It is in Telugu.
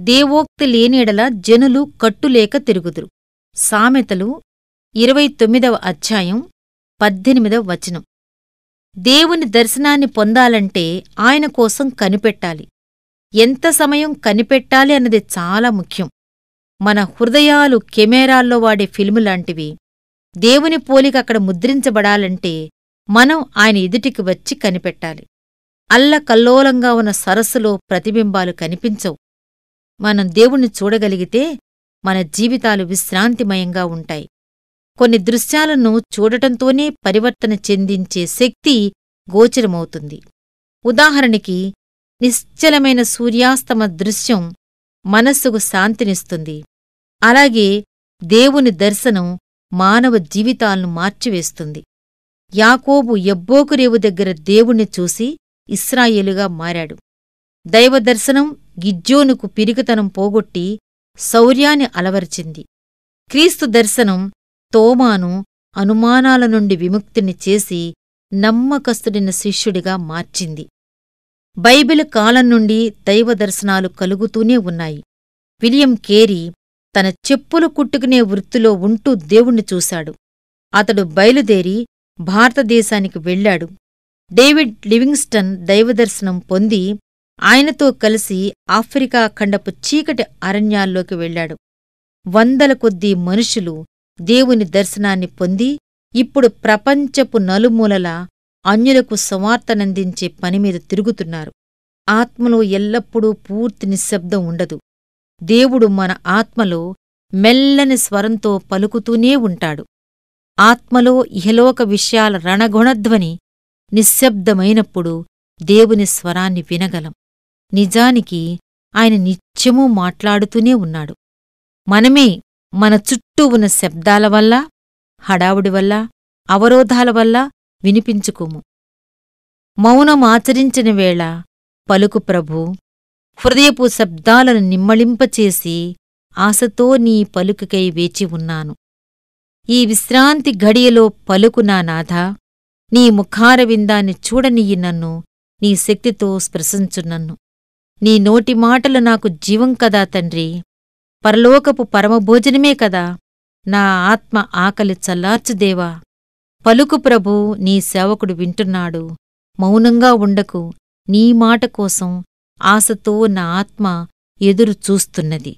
దేవోక్తి లేనియెడల జనులు కట్టులేక తిరుగుదురు. సామెతలు 29వ అధ్యాయం 18వ వచనం. దేవుని దర్శనాన్ని పొందాలంటే ఆయన కోసం కనిపెట్టాలి. ఎంత సమయం కనిపెట్టాలి అన్నది చాలా ముఖ్యం. మన హృదయాలు కెమెరాల్లో వాడే ఫిల్ములాంటివి. దేవుని పోలిక అక్కడ ముద్రించబడాలంటే మనం ఆయన ఎదుటికి వచ్చి కనిపెట్టాలి. అల్లకల్లోలంగా ఉన్న సరస్సులో ప్రతిబింబాలు కనిపించవు. మనం దేవుణ్ణి చూడగలిగితే మన జీవితాలు విశ్రాంతిమయంగా ఉంటాయి. కొన్ని దృశ్యాలను చూడటంతోనే పరివర్తన చెందించే శక్తి గోచరమవుతుంది. ఉదాహరణకి, నిశ్చలమైన సూర్యాస్తమ దృశ్యం మనస్సుకు శాంతినిస్తుంది. అలాగే దేవుని దర్శనం మానవ జీవితాలను మార్చివేస్తుంది. యాకోబు యబ్బోకు రేవు దగ్గర దేవుణ్ణి చూసి ఇశ్రాయేలుగా మారాడు. దైవదర్శనం గిద్యోనుకు పిరికితనం పోగొట్టి శౌర్యాన్ని అలవరిచింది. క్రీస్తు దర్శనం తోమాను అనుమానాల నుండి విముక్తిని చేసి నమ్మకస్తుడైన శిష్యుడిగా మార్చింది. బైబిల్ కాలం నుండి దైవదర్శనాలు కలుగుతూనే ఉన్నాయి. విలియం కేరీ తన చెప్పులు కుట్టుకునే వృత్తిలో ఉంటూ దేవుణ్ణి చూశాడు. అతడు బయలుదేరి భారతదేశానికి వెళ్లాడు. డేవిడ్ లివింగ్స్టన్ దైవదర్శనం పొంది ఆయనతో కలిసి ఆఫ్రికా ఖండపు చీకటి అరణ్యాల్లోకి వెళ్లాడు. వందల కొద్దీ మనుషులు దేవుని దర్శనాన్ని పొంది ఇప్పుడు ప్రపంచపు నలుమూలలా అన్యులకు సువార్తనందించే పనిమీద తిరుగుతున్నారు. ఆత్మలో ఎల్లప్పుడూ పూర్తి నిశ్శబ్దం ఉండదు. దేవుడు మన ఆత్మలో మెల్లని స్వరంతో పలుకుతూనే ఉంటాడు. ఆత్మలో ఇహలోక విషయాల రణగుణధ్వని నిశ్శబ్దమైనప్పుడు దేవుని స్వరాన్ని వినగలం. నిజానికి ఆయన నిత్యమూ మాట్లాడుతూనే ఉన్నాడు. మనమే మన చుట్టూ ఉన్న శబ్దాల వల్ల, హడావుడి వల్ల, అవరోధాల వల్ల వినిపించుకోము. మౌనమాచరించిన వేళ పలుకు ప్రభూ, హృదయపు శబ్దాలను నిమ్మళింపచేసి ఆశతో నీ పలుకుకై వేచి ఉన్నాను. ఈ విశ్రాంతి ఘడియలో పలుకు నా నాథా, నీ ముఖారవిందాన్ని చూడనియ్యి నన్ను, నీ శక్తితో స్పృశించు నన్ను. నీ నోటి మాటలు నాకు జీవం కదా తండ్రి, పరలోకపు పరమభోజనమే కదా. నా ఆత్మ ఆకలి చల్లార్చుదేవా. పలుకు ప్రభూ, నీ సేవకుడు వింటున్నాడు. మౌనంగా ఉండకు, నీ మాట కోసం ఆశతో నా ఆత్మ ఎదురు చూస్తున్నది.